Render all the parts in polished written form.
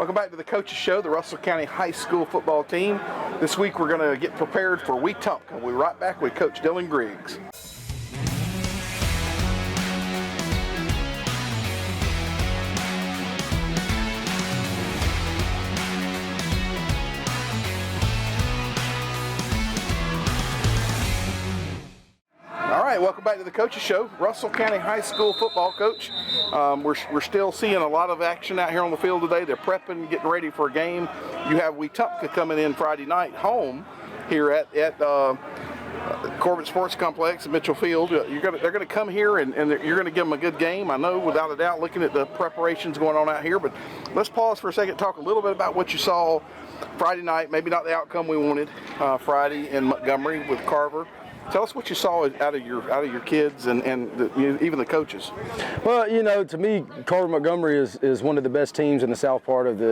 Welcome back to the Coaches Show, the Russell County High School football team. This week we're going to get prepared for Wetumpka. We'll be right back with Coach Dylan Griggs. All right, welcome back to the Coaches Show. Russell County High School football coach. We're still seeing a lot of action out here on the field today. They're prepping, getting ready for a game. You have Wetumpka coming in Friday night home here at Corbett Sports Complex at Mitchell Field. They're going to come here and you're going to give them a good game. I know, without a doubt, looking at the preparations going on out here. But let's pause for a second, talk a little bit about what you saw Friday night. Maybe not the outcome we wanted Friday in Montgomery with Carver. Tell us what you saw out of your kids and even the coaches. Well, you know, to me, Carver Montgomery is one of the best teams in the south part of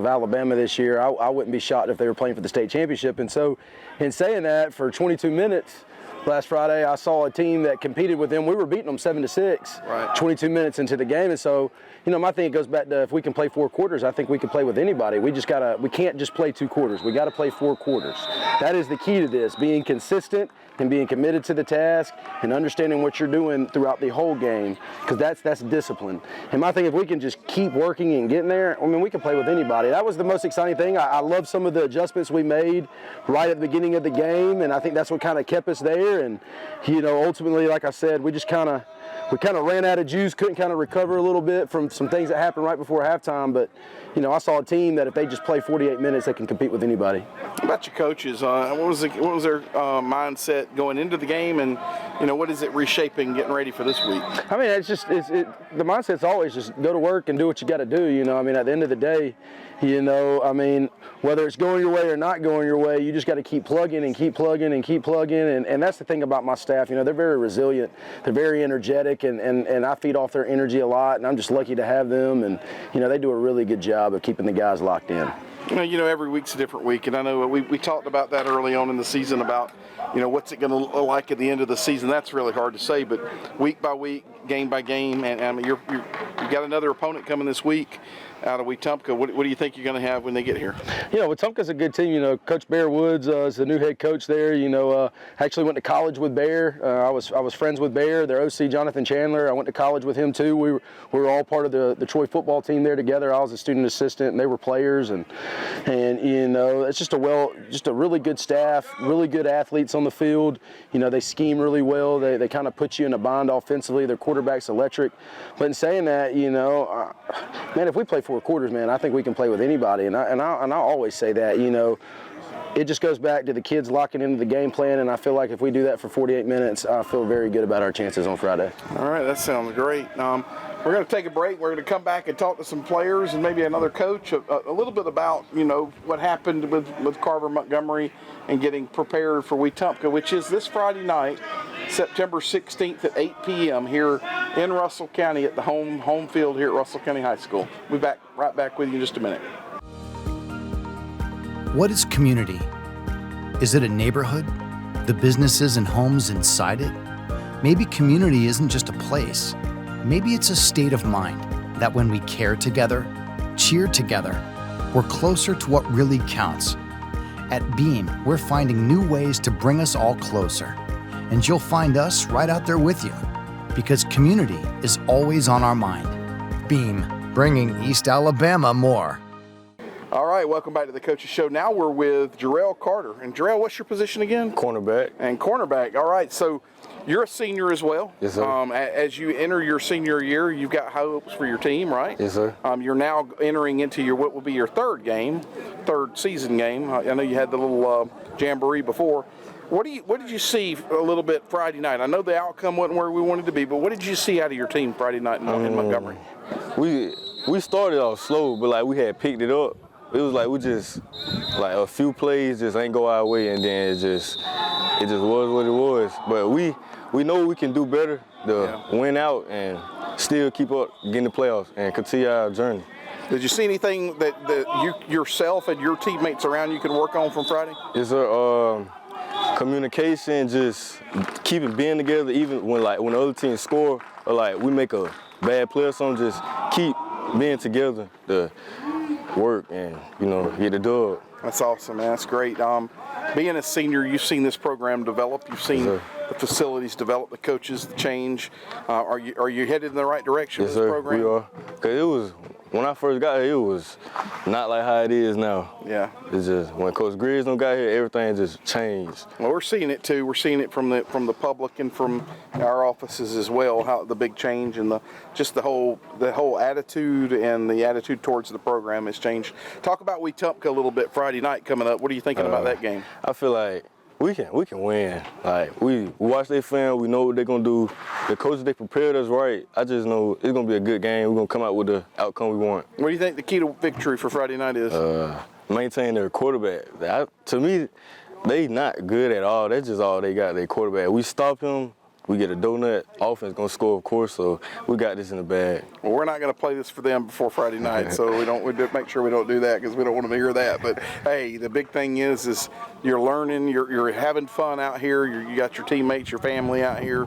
Alabama this year. I wouldn't be shocked if they were playing for the state championship. And so, in saying that, for 22 minutes last Friday, I saw a team that competed with them. We were beating them 7-6, right, 22 minutes into the game. And so, you know, my thing goes back to if we can play 4 quarters, I think we can play with anybody. We can't just play 2 quarters. We got to play 4 quarters. That is the key to this, being consistent and being committed to the task and understanding what you're doing throughout the whole game, because that's discipline. And my thing, if we can just keep working and getting there, I mean, we can play with anybody. That was the most exciting thing. I love some of the adjustments we made right at the beginning of the game, and I think that's what kind of kept us there. And, you know, ultimately, like I said, we kind of ran out of juice, couldn't kind of recover a little bit from some things that happened right before halftime. But, you know, I saw a team that if they just play 48 minutes, they can compete with anybody. What about your coaches? What was their mindset going into the game, and, you know, what is it reshaping, getting ready for this week? I mean, the mindset's always just go to work and do what you got to do. You know, I mean, at the end of the day, you know, I mean, whether it's going your way or not going your way, you just got to keep plugging and keep plugging and keep plugging. And that's the thing about my staff. You know, they're very resilient. They're very energetic, and I feed off their energy a lot, and I'm just lucky to have them. And, you know, they do a really good job of keeping the guys locked in. You know, every week's a different week, and I know we talked about that early on in the season about, you know, what's it going to look like at the end of the season. That's really hard to say, but week by week, game by game, and I mean, you got another opponent coming this week out of Wetumpka. What do you think you're going to have when they get here? You know, Wetumpka's a good team. You know, Coach Bear Woods is the new head coach there. You know, actually went to college with Bear. I was friends with Bear. Their OC, Jonathan Chandler, I went to college with him too. We were all part of the Troy football team there together. I was a student assistant, and they were players. And you know, it's just a really good staff, really good athletes on the field. You know, they scheme really well. They kind of put you in a bind offensively. Their quarterback's electric. But in saying that, you know, man, if we play 4 quarters, man, I think we can play with anybody. And I always say that, you know, it just goes back to the kids locking into the game plan, and I feel like if we do that for 48 minutes, I feel very good about our chances on Friday. All right, that sounds great. We're going to take a break. We're going to come back and talk to some players and maybe another coach a little bit about, you know, what happened with Carver Montgomery and getting prepared for Wetumpka, which is this Friday night, September 16th at 8 p.m. here in Russell County at the home field here at Russell County High School. We'll be right back with you in just a minute. What is community? Is it a neighborhood? The businesses and homes inside it? Maybe community isn't just a place. Maybe it's a state of mind that when we care together, cheer together, we're closer to what really counts. At Beam, we're finding new ways to bring us all closer. And you'll find us right out there with you, because community is always on our mind. Beam, bringing East Alabama more. All right, welcome back to the Coaches Show. Now we're with Jarrell Carter. And Jarrell, what's your position again? Cornerback. And cornerback. All right, so you're a senior as well. Yes, sir. As you enter your senior year, you've got high hopes for your team, right? Yes, sir. You're now entering into what will be your third season game. I know you had the little jamboree before. What did you see a little bit Friday night? I know the outcome wasn't where we wanted to be, but what did you see out of your team Friday night in Montgomery? We started off slow, but like we had picked it up. It was like we just like a few plays just ain't go our way, and then it just was what it was. But we know we can do better to win out and still keep up, getting the playoffs, and continue our journey. Did you see anything that you yourself and your teammates around you could work on from Friday? Yes, sir. Communication, just keeping being together, even when the other team score or like we make a bad play or something, just keep being together to work and, get the dub. That's awesome, man. That's great. Being a senior, you've seen this program develop. You've seen the facilities develop, the coaches change. Are you headed in the right direction Yes, with this sir, program? we are. Because when I first got here, it was not like how it is now. Yeah. It's just when Coach Griggs got here, everything just changed. Well, we're seeing it too. We're seeing it from the public and from our offices as well. How the big change and the whole attitude and the attitude towards the program has changed. Talk about Wetumpka a little bit. Friday night coming up. What are you thinking about that game? I feel like we can win. Like we watch their film, we know what they're gonna do. The coaches, they prepared us right. I just know it's gonna be a good game. We're gonna come out with the outcome we want. What do you think the key to victory for Friday night is? Maintain their quarterback. To me, they not good at all. That's just all they got. Their quarterback. We stop him, we get a donut. Offense gonna score, of course. So we got this in the bag. Well, we're not going to play this for them before Friday night, so we make sure we don't do that because we don't want them to hear that. But hey, the big thing is you're learning, you're having fun out here. You got your teammates, your family out here,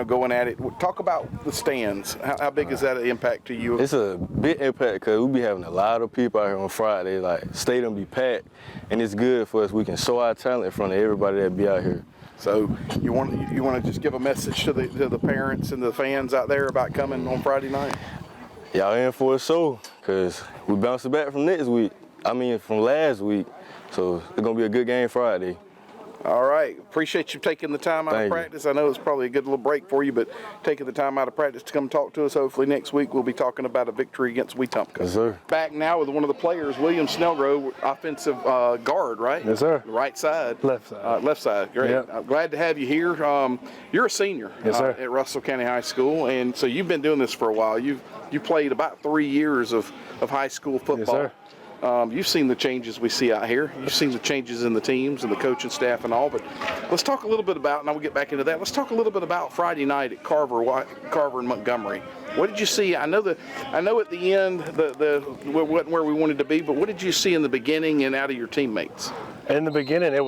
going at it. Talk about the stands. How big is that an impact to you? It's a big impact because we be having a lot of people out here on Friday. Like stadium be packed, and it's good for us. We can show our talent in front of everybody that be out here. So you want to just give a message to the parents and the fans out there about coming on Friday night? Y'all in for a show because we bouncing back from from last week. So it's going to be a good game Friday. All right. Appreciate you taking the time out of practice. I know it's probably a good little break for you, but taking the time out of practice to come talk to us. Hopefully next week we'll be talking about a victory against Wetumpka. Yes, sir. Back now with one of the players, William Snell, offensive guard, right? Yes, sir. Right side. Left side. Left side. Great. Yep. I'm glad to have you here. You're a senior yes, sir. At Russell County High School, and so you've been doing this for a while. You played about 3 years of high school football. Yes, sir. You've seen the changes we see out here. You've seen the changes in the teams and the coaching staff and all. But let's talk a little bit about, and I will get back into that. Let's talk a little bit about Friday night at Carver and Montgomery. What did you see? I know at the end we wasn't where we wanted to be, but what did you see in the beginning and out of your teammates? In the beginning, we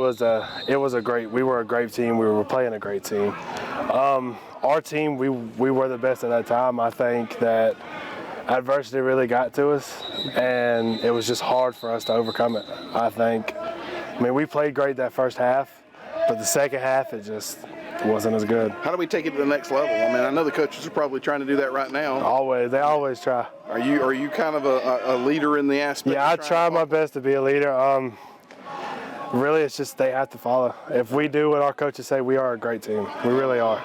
were a great team. We were playing a great team. Our team, we were the best at that time. I think that adversity really got to us, and it was just hard for us to overcome it. We played great that first half, but the second half, it just wasn't as good. How do we take it to the next level? I know the coaches are probably trying to do that right now. They always try. Are you kind of a leader in the aspect? Yeah, I try my best to be a leader. Really, it's just they have to follow. If we do what our coaches say, we are a great team. We really are.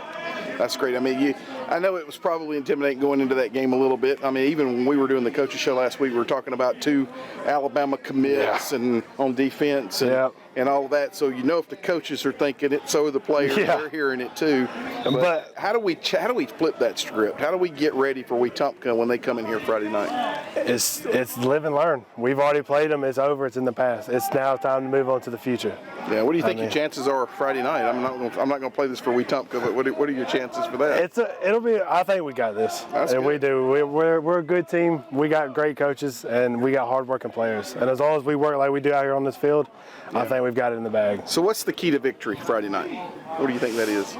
That's great. I know it was probably intimidating going into that game a little bit. Even when we were doing the coaches show last week, we were talking about 2 Alabama commits and on defense and all of that. So if the coaches are thinking it, so are the players. They're hearing it too. But how do we flip that script? How do we get ready for Wetumpka when they come in here Friday night? It's live and learn. We've already played them. It's over. It's in the past. It's now time to move on to the future. Yeah. What do you think your chances are Friday night? I'm not going to play this for Wetumpka, but what are your chances for that? I think we got this. That's good. We do. We're a good team. We got great coaches, and we got hard-working players. And as long as we work like we do out here on this field, I think we've got it in the bag. So what's the key to victory Friday night? What do you think that is?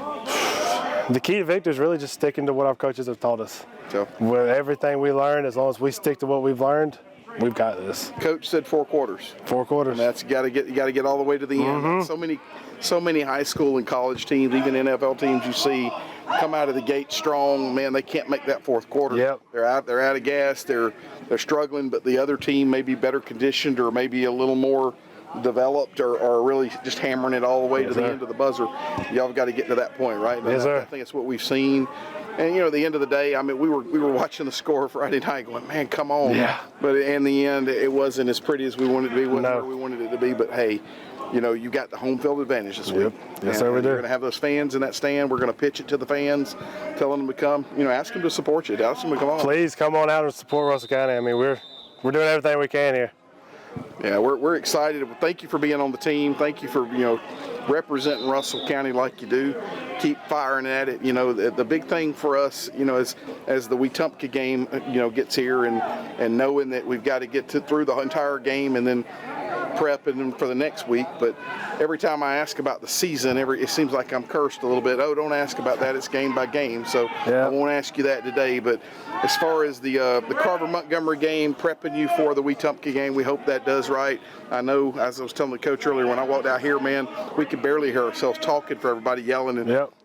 The key to victory is really just sticking to what our coaches have taught us. So with everything we learned, as long as we stick to what we've learned, we've got this. Coach said 4 quarters. 4 quarters. And that's you got to get all the way to the end. So many high school and college teams, even NFL teams, you see come out of the gate strong. Man, they can't make that 4th quarter. Yep. They're out of gas. They're struggling, but the other team may be better conditioned or maybe a little more developed or really just hammering it all the way to the end of the buzzer. Y'all got to get to that point, right? Yes, sir. I think it's what we've seen. And at the end of the day, we were watching the score Friday night going, man, come on. Yeah. But in the end, it wasn't as pretty as we wanted it to be, wasn't where we wanted it to be. But hey, you got the home field advantage this week. Yes, sir, we do. We're going to have those fans in that stand. We're going to pitch it to the fans, telling them to come. Ask them to support you. Ask them to come on. Please come on out and support Russell County. We're doing everything we can here. Yeah, we're excited. Thank you for being on the team. Thank you for representing Russell County like you do. Keep firing at it. The big thing for us, as the Wetumpka game, gets here and knowing that we've got to get through the entire game and then prepping for the next week. But every time I ask about the season, it seems like I'm cursed a little bit. Oh, don't ask about that. It's game by game. So I won't ask you that today. But as far as the Carver-Montgomery game, prepping you for the Wetumpka game, we hope that does right. I know, as I was telling the coach earlier, when I walked out here, man, we could barely hear ourselves talking for everybody yelling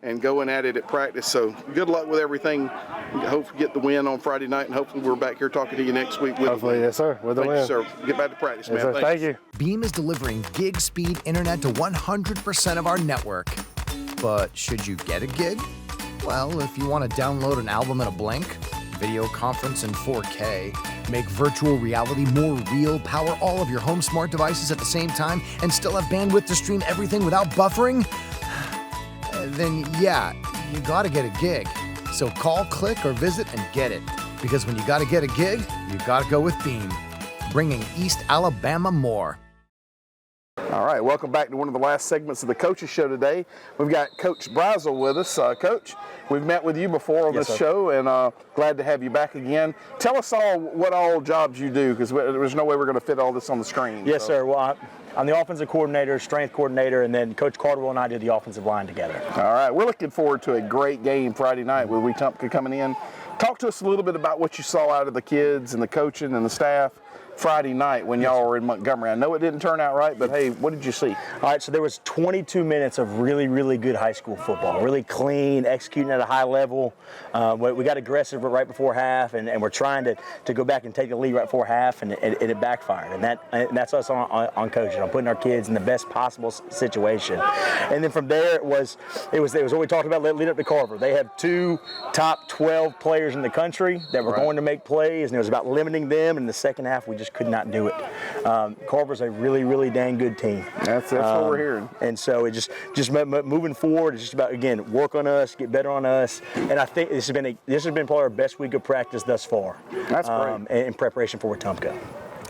and going at it at practice. So good luck with everything. Hope we get the win on Friday night, and hopefully we're back here talking to you next week. Hopefully, yes, sir. With the win. Thank you, sir. Get back to practice, man. Yes, sir. Thank you. Beam is delivering gig speed internet to 100% of our network. But should you get a gig? Well, if you want to download an album in a blink, video conference in 4K, make virtual reality more real, power all of your home smart devices at the same time, and still have bandwidth to stream everything without buffering, then yeah, you gotta get a gig. So call, click, or visit and get it. Because when you gotta get a gig, you gotta go with Beam. Bringing East Alabama more. All right, welcome back to one of the last segments of the Coaches Show today. We've got Coach Brasel with us. Coach, we've met with you before on this show, and glad to have you back again. Tell us all what all jobs you do, because there's no way we're going to fit all this on the screen. Yes, sir. Well, I'm the offensive coordinator, strength coordinator, and then Coach Carter and I do the offensive line together. All right, we're looking forward to a great game Friday night with Wetumpka coming in. Talk to us a little bit about what you saw out of the kids and the coaching and the staff Friday night when y'all were in Montgomery. I know it didn't turn out right, but hey, what did you see? All right, so there was 22 minutes of really, really good high school football. Really clean, executing at a high level. We got aggressive right before half, and we're trying to go back and take the lead right before half, and it backfired. And that's us on coaching, on putting our kids in the best possible situation. And then from there, it was what we talked about leading up to Carver. They have 2 top 12 players in the country that were going to make plays, and it was about limiting them. In the second half, we just could not do it. Carver's a really, really dang good team. That's what we're hearing. And so it just moving forward, it's just about, again, work on us, get better on us. And I think this has been probably our best week of practice thus far. That's great. In preparation for Wetumpka.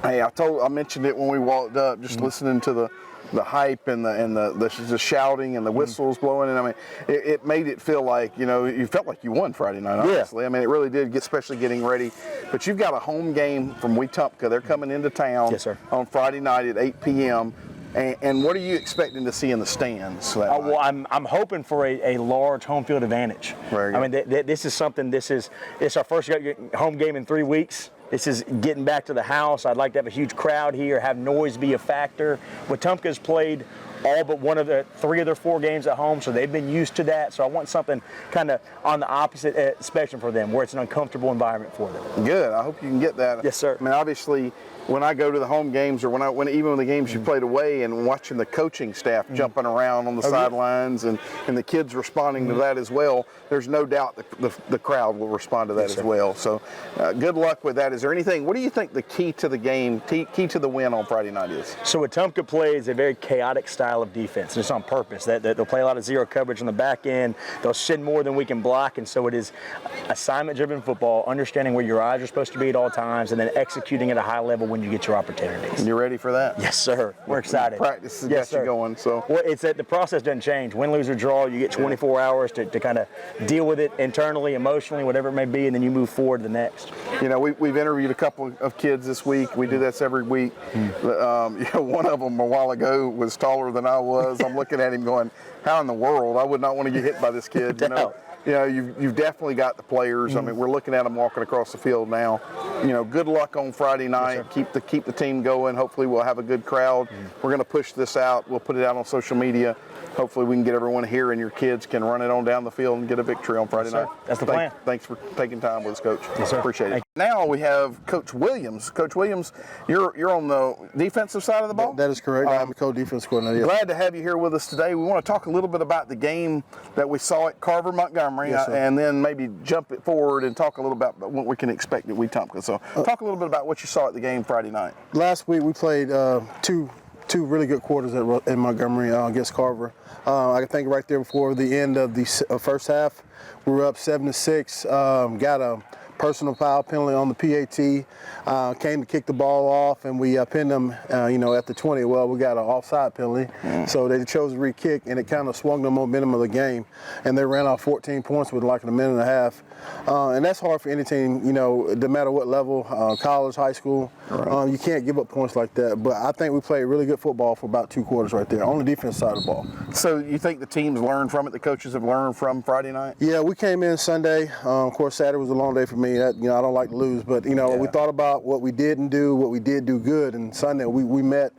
Hey, I mentioned it when we walked up, just listening to the hype and the shouting and the whistles blowing, and I mean, it made it feel like, you felt like you won Friday night, honestly. Yeah. I mean, it really did, especially getting ready. But you've got a home game from Wetumpka. They're coming into town on Friday night at 8 p.m. And what are you expecting to see in the stands? Well, I'm hoping for a large home field advantage. I mean, this is it's our first home game in 3 weeks. This is getting back to the house. I'd like to have a huge crowd here, have noise be a factor. Wetumpka's played all but 3 of their 4 games at home, so they've been used to that. So I want something kind of on the opposite spectrum for them, where it's an uncomfortable environment for them. Good. I hope you can get that. Yes, sir. I mean, obviously, when I go to the home games, or even the games you played away, and watching the coaching staff jumping around on the sidelines and the kids responding to that as well, there's no doubt the crowd will respond to that as well. So good luck with that. Is there anything, what do you think the key to the game, key to the win on Friday night is? So Wetumpka plays a very chaotic style of defense, and it's on purpose. They'll play a lot of zero coverage on the back end. They'll send more than we can block, and so it is assignment-driven football, understanding where your eyes are supposed to be at all times, and then executing at a high level when you get your opportunities. You ready for that? Yes, sir. We're excited. Practice has got you going. So. Well, it's that the process doesn't change. Win, lose, or draw, you get 24 hours to kind of deal with it internally, emotionally, whatever it may be, and then you move forward to the next. We've interviewed a couple of kids this week. We do this every week. One of them a while ago was taller than I was. I'm looking at him going, how in the world? I would not want to get hit by this kid. You've definitely got the players. I mean, we're looking at them walking across the field now. Good luck on Friday night. Yes, keep the team going. Hopefully we'll have a good crowd. We're going to push this out. We'll put it out on social media. Hopefully we can get everyone here, and your kids can run it on down the field and get a victory on Friday night. That's the plan. Thanks for taking time with us, Coach. Yes, sir. Appreciate it. Now we have Coach Williams. Coach Williams, you're on the defensive side of the ball? That is correct. I'm the co-defense coordinator. Yes. Glad to have you here with us today. We want to talk a little bit about the game that we saw at Carver-Montgomery, and then maybe jump it forward and talk a little about what we can expect at Wetumpka. So talk a little bit about what you saw at the game Friday night. Last week we played two really good quarters in Montgomery against Carver. I think right there before the end of the first half, we were up 7-6. Got a personal foul penalty on the PAT, came to kick the ball off, and we pinned them, at the 20. Well, we got an offside penalty, so they chose to re-kick, and it kind of swung the momentum of the game, and they ran off 14 points with like a minute and a half. And that's hard for any team, no matter what level, college, high school. Right. You can't give up points like that. But I think we played really good football for about 2 quarters right there on the defense side of the ball. So you think the teams learned from it, the coaches have learned from Friday night? Yeah, we came in Sunday. Of course, Saturday was a long day for me. I don't like to lose. But, we thought about what we didn't do, what we did do good. And Sunday we met.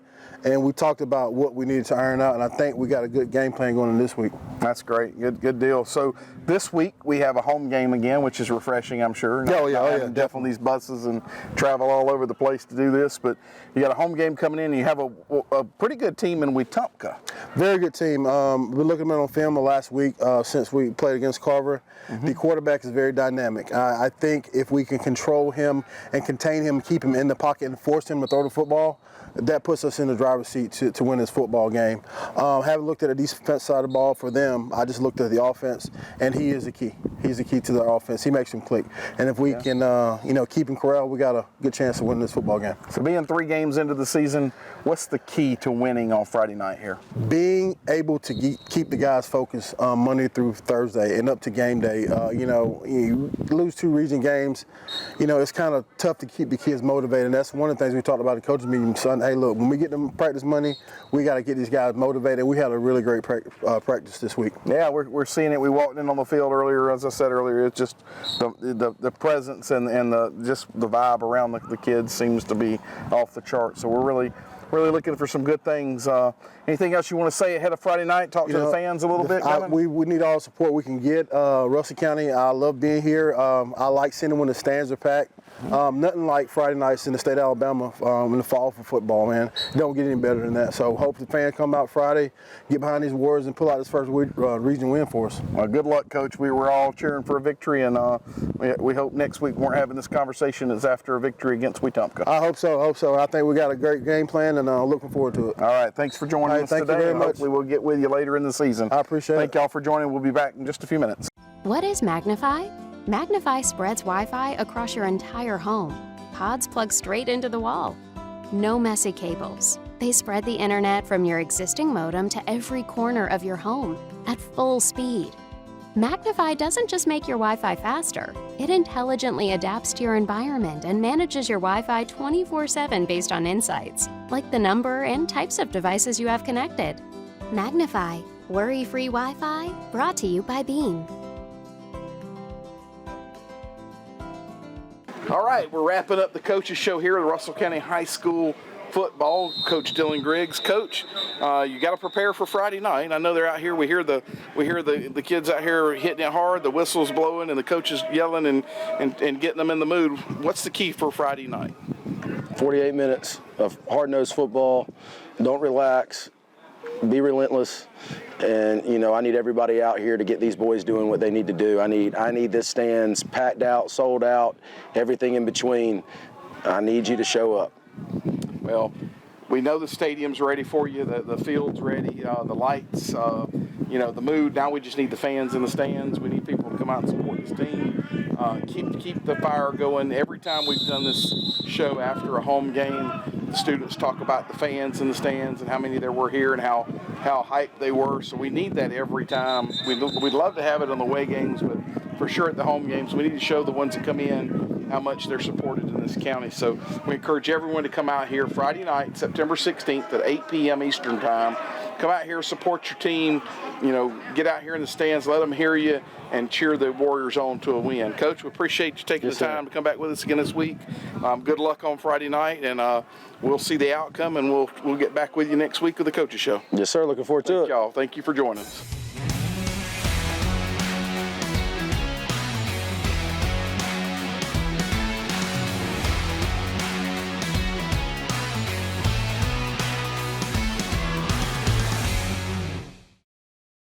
And we talked about what we needed to iron out, and I think we got a good game plan going in this week. That's great. Good deal. So this week we have a home game again, which is refreshing, I'm sure. Oh, yeah. Definitely these buses and travel all over the place to do this, but you got a home game coming in, and you have a pretty good team in Wetumpka. Very good team. We're looking at on film the last week since we played against Carver. The quarterback is very dynamic. I think if we can control him and contain him, keep him in the pocket, and force him to throw the football, that puts us in the driver's seat to win this football game. Haven't looked at the defense side of the ball for them. I just looked at the offense, and he is the key. He's the key to the offense. He makes them click. And if we can, keep him corralled, we got a good chance to win this football game. So being 3 games into the season, what's the key to winning on Friday night here? Being able to keep the guys focused Monday through Thursday and up to game day. You lose 2 region games, it's kind of tough to keep the kids motivated. And that's one of the things we talked about at the coaches meeting Sunday. Hey, look, when we get them practice money, we got to get these guys motivated. We had a really great practice this week. Yeah, we're seeing it. We walked in on the field earlier, as I said earlier. It's just the presence and just the vibe around the kids seems to be off the chart. So we're really looking for some good things. Anything else you want to say ahead of Friday night? Talk to the fans a little bit. We need all the support we can get. Russell County, I love being here. I like seeing when the stands are packed. Nothing like Friday nights in the state of Alabama in the fall for football, man. It don't get any better than that. So hope the fans come out Friday, get behind these Warriors, and pull out this first region win for us. Well, good luck, Coach. We were all cheering for a victory, and we hope next week we weren't having this conversation as after a victory against Wetumpka. I hope so. I think we got a great game plan, and looking forward to it. All right. Thanks for joining us today. Thank you very much. Hopefully we'll get with you later in the season. I appreciate it. Thank y'all for joining. We'll be back in just a few minutes. What is Magnify? Magnify spreads Wi-Fi across your entire home. Pods plug straight into the wall. No messy cables. They spread the internet from your existing modem to every corner of your home at full speed. Magnify doesn't just make your Wi-Fi faster. It intelligently adapts to your environment and manages your Wi-Fi 24/7 based on insights, like the number and types of devices you have connected. Magnify. Worry-free Wi-Fi, brought to you by Beam. All right, we're wrapping up the coaches show here at Russell County High School football. Coach Dylan Griggs. Coach, you got to prepare for Friday night. I know they're out here. We hear the kids out here hitting it hard, the whistles blowing, and the coaches yelling and getting them in the mood. What's the key for Friday night? 48 minutes of hard-nosed football. Don't relax. Be relentless. And I need everybody out here to get these boys doing what they need to do. I need this stands packed out, sold out, everything in between. I need you to show up. Well, we know the stadium's ready for you, the field's ready, the lights, the mood. Now we just need the fans in the stands. We need people to come out and support this team. Keep the fire going. Every time we've done this show after a home game, the students talk about the fans in the stands and how many there were here and how hyped they were. So we need that every time. We'd love to have it on the away games, but for sure at the home games, we need to show the ones that come in how much they're supported in this county. So we encourage everyone to come out here Friday night, September 16th at 8 p.m. Eastern Time. Come out here, support your team. Get out here in the stands, let them hear you, and cheer the Warriors on to a win. Coach, we appreciate you taking the time to come back with us again this week. Good luck on Friday night, and we'll see the outcome, and we'll get back with you next week with the Coaches Show. Yes, sir. Looking forward to it. Y'all. Thank you for joining us.